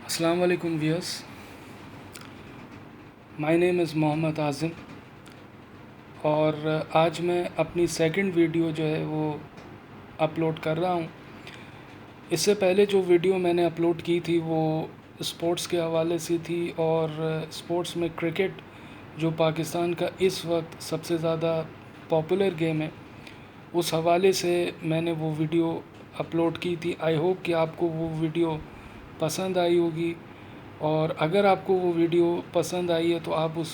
السلام علیکم ویئرس. مائی نیم از محمد اعظم اور آج میں اپنی سیکنڈ ویڈیو جو ہے وہ اپلوڈ کر رہا ہوں. اس سے پہلے جو ویڈیو میں نے اپلوڈ کی تھی وہ اسپورٹس کے حوالے سے تھی، اور اسپورٹس میں کرکٹ جو پاکستان کا اس وقت سب سے زیادہ پاپولر گیم ہے، اس حوالے سے میں نے وہ ویڈیو اپلوڈ کی تھی. آئی ہوپ کہ آپ کو وہ ویڈیو پسند آئی ہوگی، اور اگر آپ کو وہ ویڈیو پسند آئی ہے تو آپ اس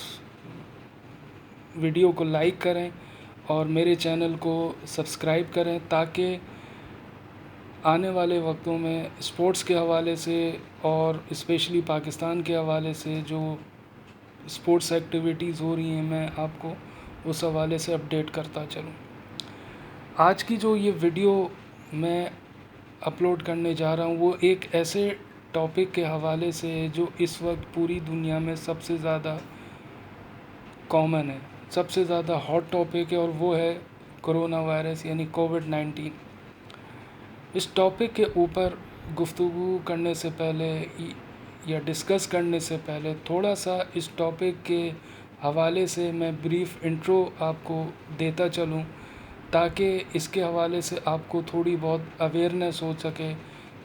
ویڈیو کو لائک کریں اور میرے چینل کو سبسکرائب کریں، تاکہ آنے والے وقتوں میں اسپورٹس کے حوالے سے اور اسپیشلی پاکستان کے حوالے سے جو اسپورٹس ایکٹیویٹیز ہو رہی ہیں میں آپ کو اس حوالے سے اپڈیٹ کرتا چلوں. آج کی جو یہ ویڈیو میں اپلوڈ کرنے جا رہا ہوں وہ ایک ایسے ٹاپک کے حوالے سے ہے جو اس وقت پوری دنیا میں سب سے زیادہ کامن ہے، سب سے زیادہ ہاٹ ٹاپک ہے، اور وہ ہے کرونا وائرس یعنی کووڈ-19. اس ٹاپک کے اوپر گفتگو کرنے سے پہلے یا ڈسکس کرنے سے پہلے تھوڑا سا اس ٹاپک کے حوالے سے میں بریف انٹرو آپ کو دیتا چلوں، تاکہ اس کے حوالے سے آپ کو تھوڑی بہت اویئرنیس ہو سکے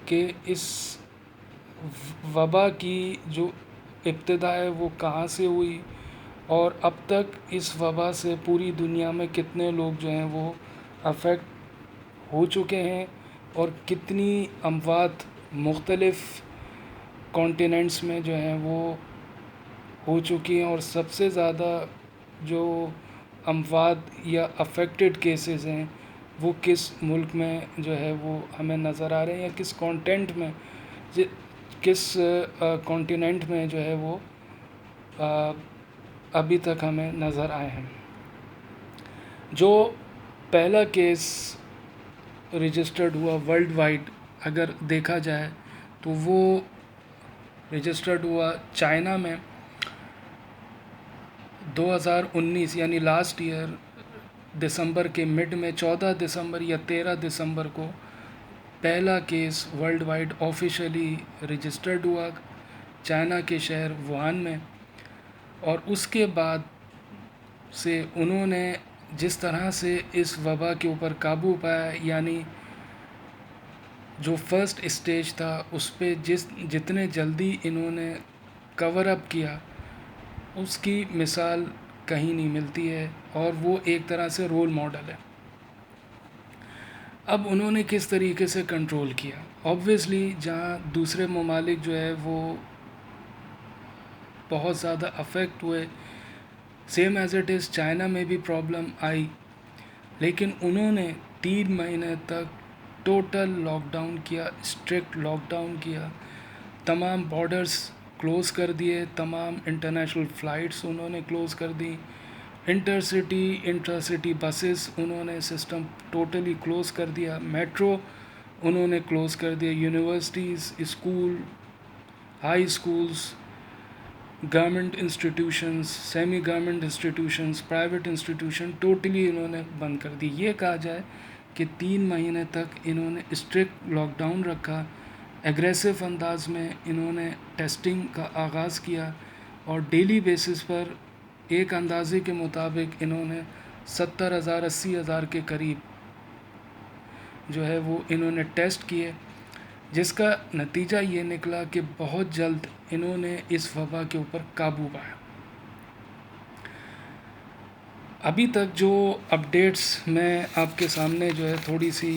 کہ اس وبا کی جو ابتدا ہے وہ کہاں سے ہوئی، اور اب تک اس وبا سے پوری دنیا میں کتنے لوگ جو ہیں وہ افیکٹ ہو چکے ہیں، اور کتنی اموات مختلف کانٹیننٹس میں جو ہیں وہ ہو چکی ہیں، اور سب سے زیادہ جو اموات یا افیکٹڈ کیسز ہیں وہ کس ملک میں جو ہے وہ ہمیں نظر آ رہے ہیں، یا کس کانٹینٹ میں کس کانٹیننٹ میں جو ہے وہ ابھی تک ہمیں نظر آئے ہیں. جو پہلا کیس رجسٹرڈ ہوا ورلڈ وائڈ اگر دیکھا جائے تو وہ رجسٹرڈ ہوا چائنا میں 2019 یعنی لاسٹ ایئر دسمبر کے مڈ میں 14 دسمبر یا 13 دسمبر کو پہلا case worldwide officially registered ہوا چائنا کے شہر ووہان میں. اور اس کے بعد سے انہوں نے جس طرح سے اس وبا کے اوپر قابو پایا، یعنی جو فرسٹ اسٹیج تھا اس پہ جتنے جلدی انہوں نے کور اپ کیا اس کی مثال کہیں نہیں ملتی ہے، اور وہ ایک طرح سے رول ماڈل ہے. اب انہوں نے کس طریقے سے کنٹرول کیا؟ آبویسلی جہاں دوسرے ممالک جو ہے وہ بہت زیادہ افیکٹ ہوئے، same as it is China میں بھی پرابلم آئی، لیکن انہوں نے 3 مہینے تک ٹوٹل لاک ڈاؤن کیا، اسٹرکٹ لاک ڈاؤن کیا، تمام بارڈرز کلوز کر دیے، تمام انٹرنیشنل فلائٹس انہوں نے کلوز کر دی، انٹرا سٹی بسز انہوں نے سسٹم ٹوٹلی کلوز کر دیا، میٹرو انہوں نے کلوز کر دیا، universities, school, high schools, government institutions, semi government institutions, private institution totally انہوں نے بند کر دی. یہ کہا جائے کہ 3 مہینے تک انہوں نے اسٹرکٹ لاک ڈاؤن رکھا، ایگریسو انداز میں انہوں نے ٹیسٹنگ کا آغاز کیا، اور ڈیلی بیسس پر ایک اندازے کے مطابق انہوں نے 70,000 80,000 کے قریب جو ہے وہ انہوں نے ٹیسٹ کیے، جس کا نتیجہ یہ نکلا کہ بہت جلد انہوں نے اس وبا کے اوپر قابو پایا. ابھی تک جو اپڈیٹس میں آپ کے سامنے جو ہے تھوڑی سی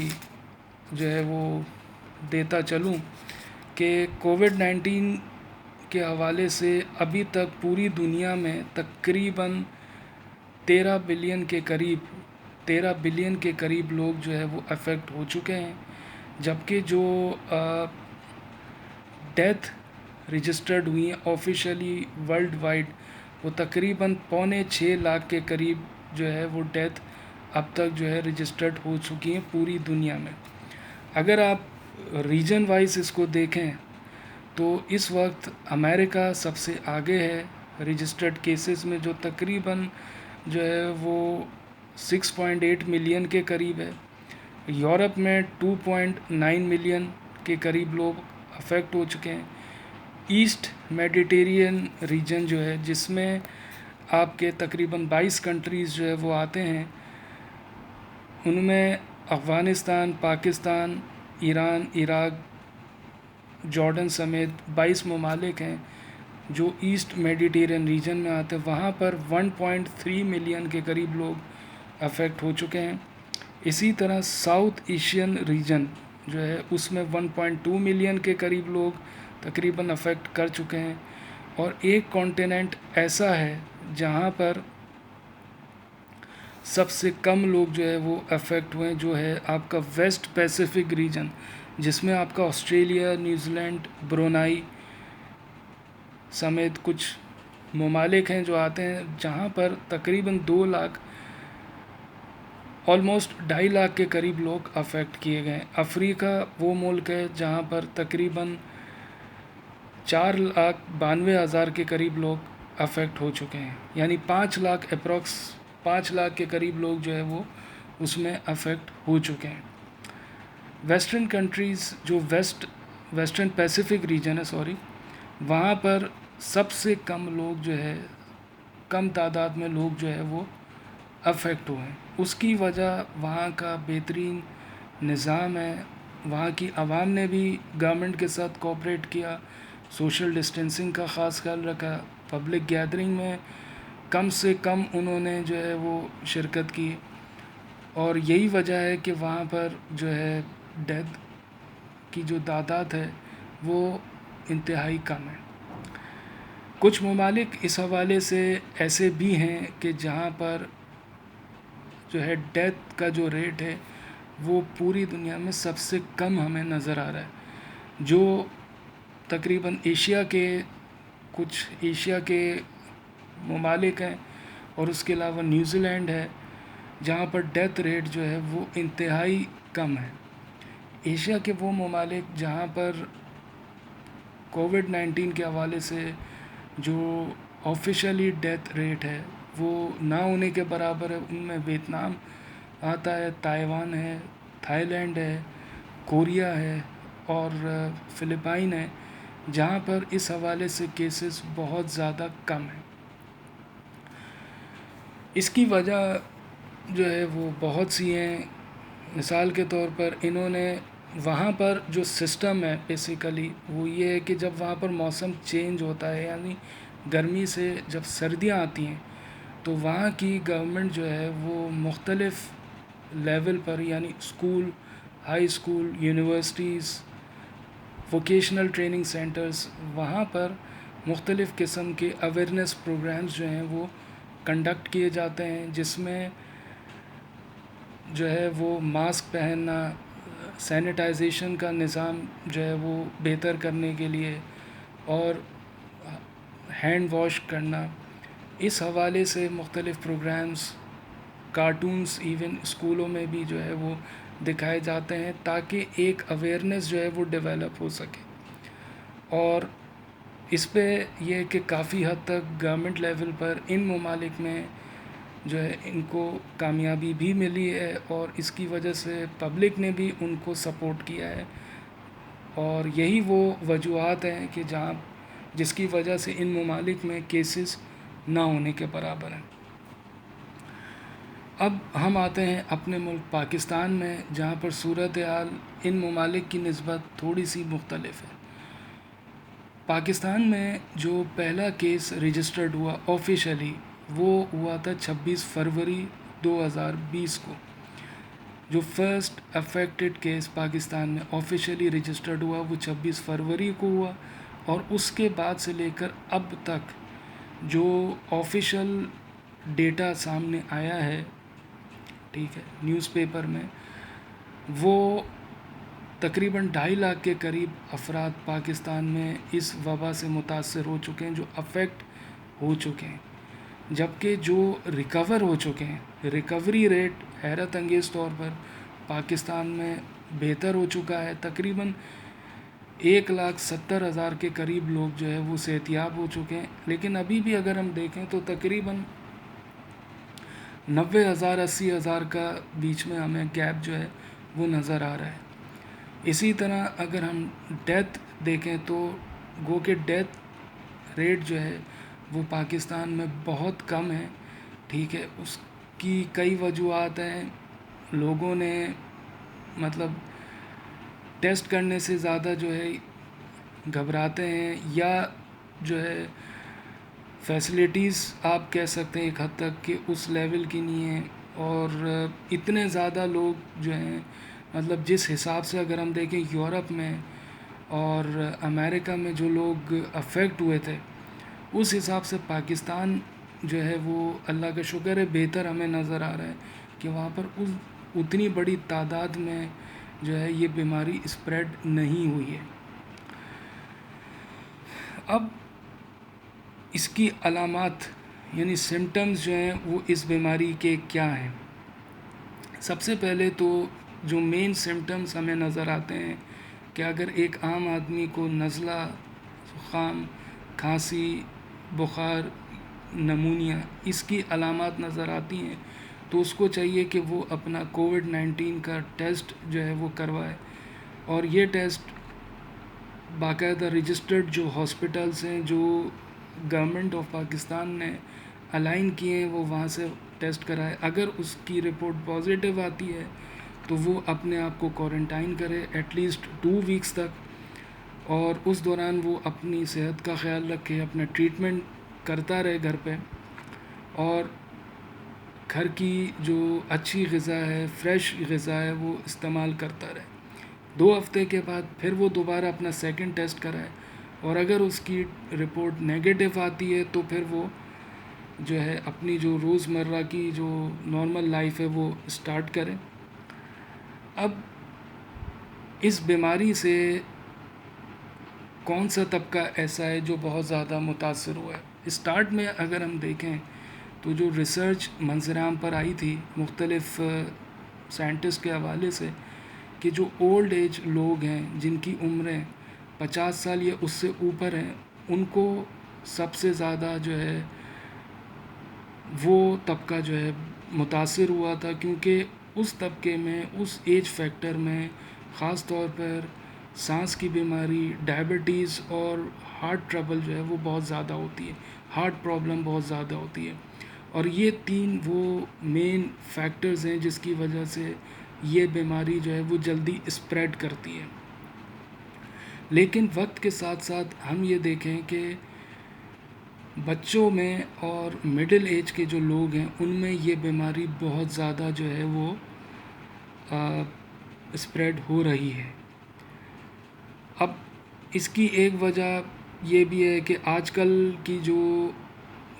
جو ہے وہ دیتا چلوں کہ کووڈ-19 کے حوالے سے ابھی تک پوری دنیا میں تقریباً 13 بلین کے قریب لوگ جو ہے وہ افیکٹ ہو چکے ہیں، جبکہ جو ڈیتھ رجسٹرڈ ہوئی ہیں آفیشلی ورلڈ وائڈ وہ تقریباً 5.25 لاکھ کے قریب جو ہے وہ ڈیتھ اب تک جو ہے رجسٹرڈ ہو چکی ہیں پوری دنیا میں. اگر آپ ریجن وائز اس کو دیکھیں تو اس وقت امریکہ سب سے آگے ہے رجسٹرڈ کیسز میں، جو تقریباً جو ہے وہ 6.8 ملین کے قریب ہے. یورپ میں 2.9 ملین کے قریب لوگ افیکٹ ہو چکے ہیں. ایسٹ میڈیٹیرین ریجن جو ہے، جس میں آپ کے تقریباً 22 کنٹریز جو ہے وہ آتے ہیں، ان میں افغانستان، پاکستان، ایران، عراق، جارڈن سمیت 22 ممالک ہیں جو ایسٹ میڈیٹیرین ریجن میں آتے ہیں. وہاں پر 1.3 ملین کے قریب لوگ افیکٹ ہو چکے ہیں. اسی طرح ساؤتھ ایشین ریجن جو ہے اس میں 1.2 ملین کے قریب لوگ تقریباً افیکٹ کر چکے ہیں. اور ایک کانٹیننٹ ایسا ہے جہاں پر سب سے کم لوگ جو ہے وہ افیکٹ ہوئے، جو ہے آپ کا ویسٹ پیسیفک ریجن، جس میں آپ کا آسٹریلیا، نیوزی لینڈ، برونائی سمیت کچھ ممالک ہیں جو آتے ہیں، جہاں پر تقریباً 2 لاکھ، آلموسٹ 2.5 لاکھ کے قریب لوگ افیکٹ کیے گئے. افریقہ وہ ملک ہے جہاں پر تقریباً 4,92,000 کے قریب لوگ افیکٹ ہو چکے ہیں، یعنی 5 لاکھ اپروکس 5 لاکھ کے قریب لوگ جو ہے وہ اس میں افیکٹ ہو چکے ہیں. ویسٹرن کنٹریز جو ویسٹرن پیسیفک ریجن ہے، وہاں پر سب سے کم لوگ جو ہے، کم تعداد میں لوگ جو ہے وہ افیکٹ ہوئے ہیں. اس کی وجہ وہاں کا بہترین نظام ہے. وہاں کی عوام نے بھی گورنمنٹ کے ساتھ کوآپریٹ کیا، سوشل ڈسٹینسنگ کا خاص خیال رکھا، پبلک گیدرنگ میں کم سے کم انہوں نے جو ہے وہ شرکت کی. اور یہی وجہ ہے کہ وہاں پر جو ہے ڈیتھ کی جو تعداد ہے وہ انتہائی کم ہے. کچھ ممالک اس حوالے سے ایسے بھی ہیں کہ جہاں پر جو ہے ڈیتھ کا جو ریٹ ہے وہ پوری دنیا میں سب سے کم ہمیں نظر آ رہا ہے. جو تقریباً کچھ ایشیا کے ممالک ہیں، اور اس کے علاوہ نیوزی لینڈ ہے جہاں پر ڈیتھ ریٹ جو ہے وہ انتہائی کم ہے. ایشیا کے وہ ممالک جہاں پر کووڈ-19 کے حوالے سے جو آفیشلی ڈیتھ ریٹ ہے وہ نہ ہونے کے برابر ہے، ان میں ویتنام آتا ہے، تائیوان ہے، تھائی لینڈ ہے، کوریا ہے اور فلپائن ہے، جہاں پر اس حوالے سے کیسز بہت زیادہ کم ہیں. اس کی وجہ جو ہے وہ بہت سی ہیں. مثال کے طور پر انہوں نے وہاں پر جو سسٹم ہے بیسیکلی وہ یہ ہے کہ جب وہاں پر موسم چینج ہوتا ہے، یعنی گرمی سے جب سردیاں آتی ہیں، تو وہاں کی گورنمنٹ جو ہے وہ مختلف لیول پر، یعنی school, high school, universities, vocational training centres, وہاں پر مختلف قسم کے اویئرنیس پروگرامز جو ہیں وہ کنڈکٹ کیے جاتے ہیں، جس میں جو ہے وہ ماسک پہننا، سینیٹائزیشن کا نظام جو ہے وہ بہتر کرنے کے لیے، اور ہینڈ واش کرنا، اس حوالے سے مختلف پروگرامز، کارٹونز ایون اسکولوں میں بھی جو ہے وہ دکھائے جاتے ہیں تاکہ ایک اویئرنیس جو ہے وہ ڈیولپ ہو سکے. اور اس پہ یہ کہ کافی حد تک گورنمنٹ لیول پر ان ممالک میں جو ہے ان کو کامیابی بھی ملی ہے، اور اس کی وجہ سے پبلک نے بھی ان کو سپورٹ کیا ہے. اور یہی وہ وجوہات ہیں کہ جس کی وجہ سے ان ممالک میں کیسز نہ ہونے کے برابر ہیں. اب ہم آتے ہیں اپنے ملک پاکستان میں، جہاں پر صورتحال ان ممالک کی نسبت تھوڑی سی مختلف ہے. پاکستان میں جو پہلا کیس رجسٹرڈ ہوا آفیشلی، وہ ہوا تھا 26 فروری 2020 کو. جو فرسٹ افیکٹڈ کیس پاکستان میں آفیشلی رجسٹرڈ ہوا وہ 26 فروری کو ہوا. اور اس کے بعد سے لے کر اب تک جو آفیشل ڈیٹا سامنے آیا ہے، ٹھیک ہے، نیوز پیپر میں، وہ تقریباً 2.5 لاکھ کے قریب افراد پاکستان میں اس وبا سے متاثر ہو چکے ہیں، جو افیکٹ ہو چکے ہیں. جبکہ جو ریکور ہو چکے ہیں، ریکوری ریٹ حیرت انگیز طور پر پاکستان میں بہتر ہو چکا ہے. تقریباً 1,70,000 کے قریب لوگ جو ہے وہ صحت یاب ہو چکے ہیں. لیکن ابھی بھی اگر ہم دیکھیں تو تقریباً 90,000 80,000 کا بیچ میں ہمیں گیپ جو ہے وہ نظر آ رہا ہے. اسی طرح اگر ہم ڈیتھ دیکھیں تو گو کہ ڈیتھ ریٹ جو ہے وہ پاکستان میں بہت کم ہے. ٹھیک ہے, اس کی کئی وجوہات ہیں. لوگوں نے مطلب ٹیسٹ کرنے سے زیادہ جو ہے گھبراتے ہیں, یا جو ہے فیسلٹیز آپ کہہ سکتے ہیں ایک حد تک کہ اس لیول کی نہیں ہیں. اور اتنے زیادہ لوگ جو ہیں مطلب جس حساب سے اگر ہم دیکھیں یورپ میں اور امریکہ میں جو لوگ افیکٹ ہوئے تھے, اس حساب سے پاکستان جو ہے وہ اللہ کا شکر ہے بہتر ہمیں نظر آ رہا ہے کہ وہاں پر اتنی بڑی تعداد میں جو ہے یہ بیماری اسپریڈ نہیں ہوئی ہے. اب اس کی علامات یعنی سمٹمز جو ہیں وہ اس بیماری کے کیا ہیں؟ سب سے پہلے تو جو مین سمٹمز ہمیں نظر آتے ہیں کہ اگر ایک عام آدمی کو نزلہ, زکام, کھانسی, بخار, نمونیا اس کی علامات نظر آتی ہیں تو اس کو چاہیے کہ وہ اپنا کووڈ-19 کا ٹیسٹ جو ہے وہ کروائے. اور یہ ٹیسٹ باقاعدہ رجسٹرڈ جو ہاسپٹلس ہیں جو گورنمنٹ آف پاکستان نے الائن کیے ہیں وہ وہاں سے ٹیسٹ کرائے. اگر اس کی رپورٹ پازیٹیو آتی ہے تو وہ اپنے آپ کو کوارنٹائن کرے ایٹ لیسٹ 2 ویکس تک, اور اس دوران وہ اپنی صحت کا خیال رکھے, اپنا ٹریٹمنٹ کرتا رہے گھر پہ, اور گھر کی جو اچھی غذا ہے, فریش غذا ہے وہ استعمال کرتا رہے. 2 ہفتے کے بعد پھر وہ دوبارہ اپنا سیکنڈ ٹیسٹ کرائے, اور اگر اس کی رپورٹ نیگیٹو آتی ہے تو پھر وہ جو ہے اپنی جو روزمرہ کی جو نارمل لائف ہے وہ اسٹارٹ کرے. اب اس بیماری سے کون سا طبقہ ایسا ہے جو بہت زیادہ متاثر ہوا ہے؟ اسٹارٹ میں اگر ہم دیکھیں تو جو ریسرچ منظر عام پر آئی تھی مختلف سائنٹسٹ کے حوالے سے کہ جو اولڈ ایج لوگ ہیں جن کی عمریں 50 سال یا اس سے اوپر ہیں, ان کو سب سے زیادہ جو ہے وہ طبقہ جو ہے متاثر ہوا تھا, کیونکہ اس طبقے میں اس ایج فیکٹر میں خاص طور پر سانس کی بیماری, ڈائبٹیز اور ہارٹ ٹربل جو ہے وہ بہت زیادہ ہوتی ہے, ہارٹ پرابلم بہت زیادہ ہوتی ہے. اور یہ 3 وہ مین فیکٹرز ہیں جس کی وجہ سے یہ بیماری جو ہے وہ جلدی اسپریڈ کرتی ہے. لیکن وقت کے ساتھ ساتھ ہم یہ دیکھیں کہ بچوں میں اور مڈل ایج کے جو لوگ ہیں ان میں یہ بیماری بہت زیادہ جو ہے وہ اسپریڈ ہو رہی ہے. اب اس کی ایک وجہ یہ بھی ہے کہ آج کل کی جو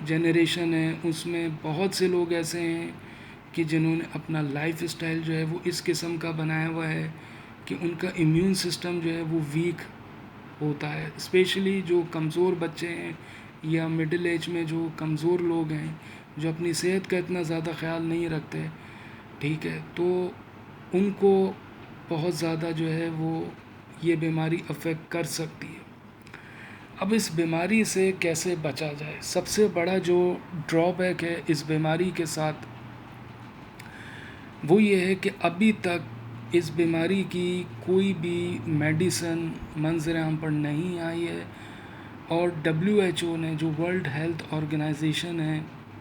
جنریشن ہے اس میں بہت سے لوگ ایسے ہیں کہ جنہوں نے اپنا لائف اسٹائل جو ہے وہ اس قسم کا بنایا ہوا ہے کہ ان کا امیون سسٹم جو ہے وہ ویک ہوتا ہے. اسپیشلی جو کمزور بچے ہیں یا مڈل ایج میں جو کمزور لوگ ہیں جو اپنی صحت کا اتنا زیادہ خیال نہیں رکھتے, ٹھیک ہے, تو ان کو بہت زیادہ جو ہے وہ یہ بیماری افیکٹ کر سکتی ہے. اب اس بیماری سے کیسے بچا جائے؟ سب سے بڑا جو ڈرا بیک ہے اس بیماری کے ساتھ وہ یہ ہے کہ ابھی تک اس بیماری کی کوئی بھی میڈیسن منظر عام پر نہیں آئی ہے, اور WHO نے جو ورلڈ ہیلتھ آرگنائزیشن ہے,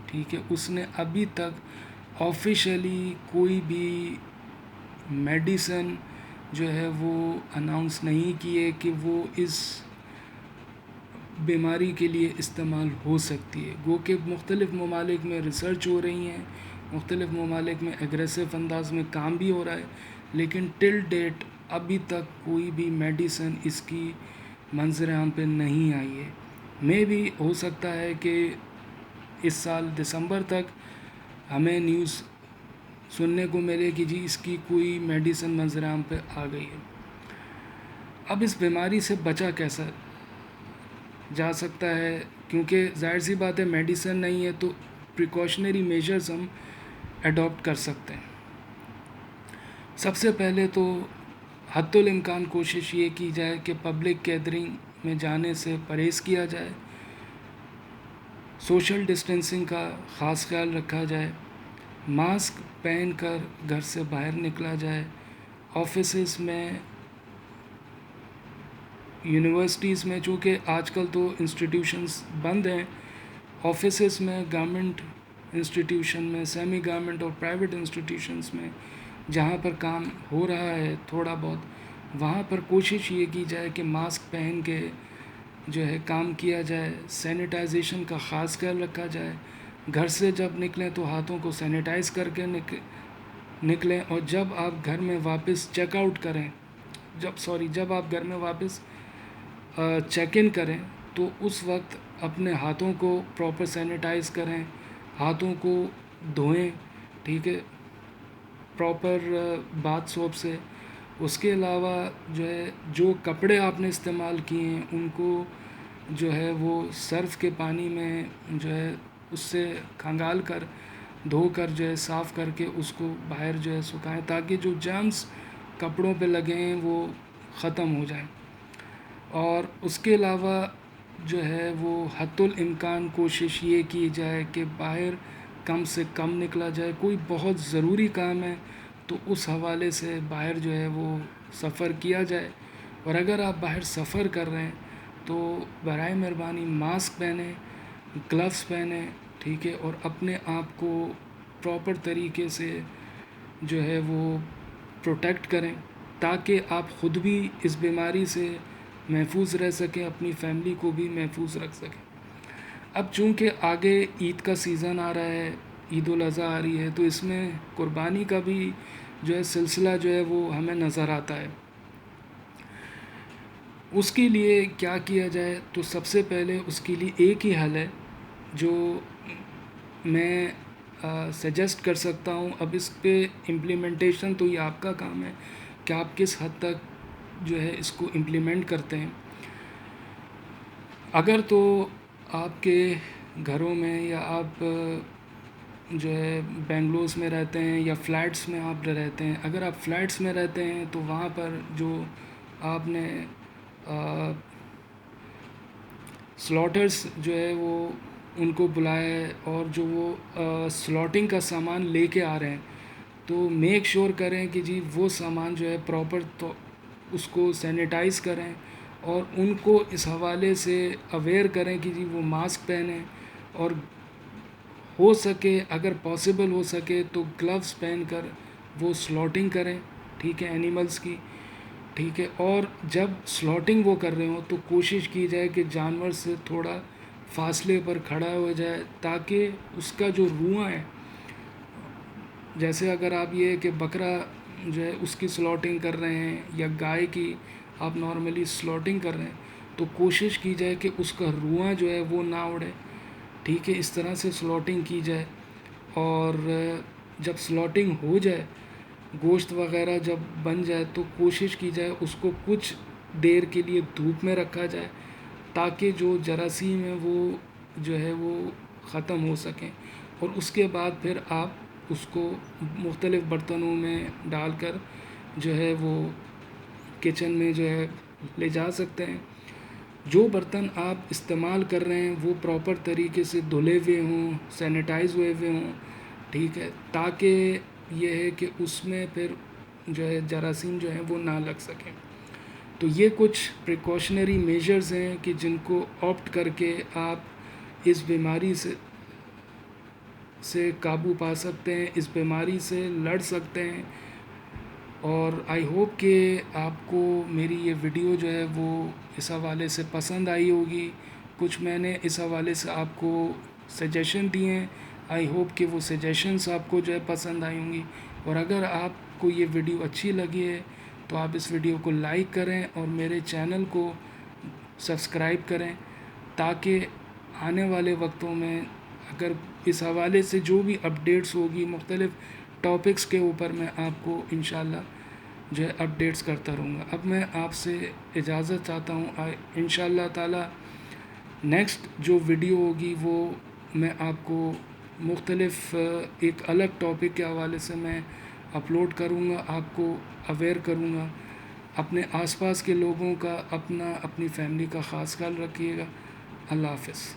ٹھیک ہے, اس نے ابھی تک آفیشیلی کوئی بھی میڈیسن جو ہے وہ اناؤنس نہیں کی ہے کہ وہ اس بیماری کے لیے استعمال ہو سکتی ہے. گو کہ مختلف ممالک میں ریسرچ ہو رہی ہیں, مختلف ممالک میں ایگریسو انداز میں کام بھی ہو رہا ہے, لیکن ٹل ڈیٹ ابھی تک کوئی بھی میڈیسن اس کی منظر عام پہ نہیں آئی ہے. میں بھی ہو سکتا ہے کہ اس سال دسمبر تک ہمیں نیوز سننے کو ملے کہ جی اس کی کوئی میڈیسن منظر عام پہ آ گئی ہے. اب اس بیماری سے بچا کیسا جا سکتا ہے؟ کیونکہ ظاہر سی بات ہے میڈیسن نہیں ہے تو پریکاشنری میجرز ہم اڈاپٹ کر سکتے ہیں. سب سے پہلے تو حتی الامکان کوشش یہ کی جائے کہ پبلک گیدرنگ میں جانے سے پرہیز کیا جائے, سوشل ڈسٹینسنگ کا خاص خیال رکھا جائے, ماسک پہن کر گھر سے باہر نکلا جائے, آفیسز میں یونیورسٹیز میں چونکہ آج کل تو انسٹیٹیوشنز بند ہیں، آفیسز میں، گورنمنٹ انسٹیٹیوشن میں، سیمی گورنمنٹ اور پرائیویٹ انسٹیٹیوشنز میں جہاں پر کام ہو رہا ہے تھوڑا بہت، وہاں پر کوشش یہ کی جائے کہ ماسک پہن کے جو ہے کام کیا جائے، سینیٹائزیشن کا خاص خیال رکھا جائے، گھر سے جب نکلیں تو ہاتھوں کو سینیٹائز کر کے نکلیں، اور جب آپ گھر میں واپس چیک آؤٹ کریں، جب آپ گھر میں واپس چیک ان کریں تو اس وقت اپنے ہاتھوں کو پراپر سینیٹائز کریں، ہاتھوں کو دھوئیں، ٹھیک ہے، پراپر باتھ سوپ سے۔ اس کے علاوہ جو ہے جو کپڑے آپ نے استعمال کیے ہیں ان کو جو ہے وہ صرف کے پانی میں جو ہے اس سے کھنگال کر دھو کر جو ہے صاف کر کے اس کو باہر جو ہے سکھائیں، تاکہ جو جرمز کپڑوں پہ لگے ہیں وہ ختم ہو جائیں۔ اور اس کے علاوہ جو ہے وہ حتی الامکان کوشش یہ کی جائے کہ باہر کم سے کم نکلا جائے، کوئی بہت ضروری کام ہے تو اس حوالے سے باہر جو ہے وہ سفر کیا جائے، اور اگر آپ باہر سفر کر رہے ہیں تو برائے مہربانی ماسک پہنیں، گلوز پہنیں، ٹھیک ہے، اور اپنے آپ کو پراپر طریقے سے جو ہے وہ پروٹیکٹ کریں تاکہ آپ خود بھی اس بیماری سے محفوظ رہ سکیں، اپنی فیملی کو بھی محفوظ رکھ سکیں۔ اب چونکہ آگے عید کا سیزن آ رہا ہے، عید الاضحیٰ آ رہی ہے، تو اس میں قربانی کا بھی جو ہے سلسلہ جو ہے وہ ہمیں نظر آتا ہے۔ اس کے لیے کیا کیا جائے؟ تو سب سے پہلے اس کے لیے ایک ہی حل ہے جو میں سجیسٹ کر سکتا ہوں۔ اب اس پہ امپلیمنٹیشن تو یہ آپ کا کام ہے کہ آپ کس حد تک جو ہے اس کو امپلیمنٹ کرتے ہیں۔ اگر تو آپ کے گھروں میں یا آپ جو ہے بنگلوز میں رہتے ہیں یا فلیٹس میں آپ رہتے ہیں، اگر آپ فلیٹس میں رہتے ہیں تو وہاں پر جو آپ نے سلاٹرز جو ہے وہ ان کو بلایا ہے اور جو وہ سلاٹنگ کا سامان لے کے آ رہے ہیں، تو میک شور کریں کہ جی وہ سامان جو ہے پراپر تو اس کو سینیٹائز کریں، اور ان کو اس حوالے سے اویئر کریں کہ جی وہ ماسک پہنیں، اور ہو سکے اگر پاسبل ہو سکے تو گلوز پہن کر وہ سلاٹنگ کریں، ٹھیک ہے، اینیملز کی، ٹھیک ہے۔ اور جب سلاٹنگ وہ کر رہے ہوں تو کوشش کی جائے کہ جانور سے تھوڑا فاصلے پر کھڑا ہو جائے تاکہ اس کا جو روواں ہے، جیسے اگر آپ یہ کہ بکرا جو ہے اس کی سلاٹنگ کر رہے ہیں یا گائے کی آپ نارملی سلاٹنگ کر رہے ہیں، تو کوشش کی جائے کہ اس کا روواں جو ہے وہ نہ اڑے، ٹھیک ہے، اس طرح سے سلاٹنگ کی جائے۔ اور جب سلاٹنگ ہو جائے، گوشت وغیرہ جب بن جائے تو کوشش کی جائے اس کو کچھ دیر کے لیے دھوپ میں رکھا جائے تاکہ جو جراثیم ہیں وہ جو ہے وہ ختم ہو سکیں، اور اس کے بعد پھر آپ اس کو مختلف برتنوں میں ڈال کر جو ہے وہ کچن میں جو ہے لے جا سکتے ہیں۔ جو برتن آپ استعمال کر رہے ہیں وہ پراپر طریقے سے دھلے ہوئے ہوں، سینیٹائز ہوئے ہوں، ٹھیک ہے، تاکہ یہ ہے کہ اس میں پھر جو ہے جراثیم جو ہیں وہ نہ لگ سکیں۔ تو یہ کچھ پریکاشنری میجرز ہیں کہ جن کو آپٹ کر کے آپ اس بیماری سے قابو پا سکتے ہیں، اس بیماری سے لڑ سکتے ہیں۔ اور آئی ہوپ کہ آپ کو میری یہ ویڈیو جو ہے وہ اس حوالے سے پسند آئی ہوگی۔ کچھ میں نے اس حوالے سے آپ کو سجیشن دیے ہیں، آئی ہوپ کہ وہ سجیشنس آپ کو جو ہے پسند آئی ہوں گی۔ اور اگر آپ کو یہ ویڈیو اچھی لگی ہے تو آپ اس ویڈیو کو لائک کریں اور میرے چینل کو سبسکرائب کریں تاکہ آنے والے وقتوں میں اگر اس حوالے سے جو بھی اپڈیٹس ہوگی مختلف ٹاپکس کے اوپر میں آپ کو انشاءاللہ جو ہے اپڈیٹس کرتا رہوں گا۔ اب میں آپ سے اجازت چاہتا ہوں، انشاءاللہ تعالی نیکسٹ جو ویڈیو ہوگی وہ میں آپ کو مختلف ایک الگ ٹاپک کے حوالے سے میں اپلوڈ کروں گا، آپ کو اویئر کروں گا۔ اپنے آس پاس کے لوگوں کا، اپنی فیملی کا خاص خیال رکھیے گا۔ اللہ حافظ۔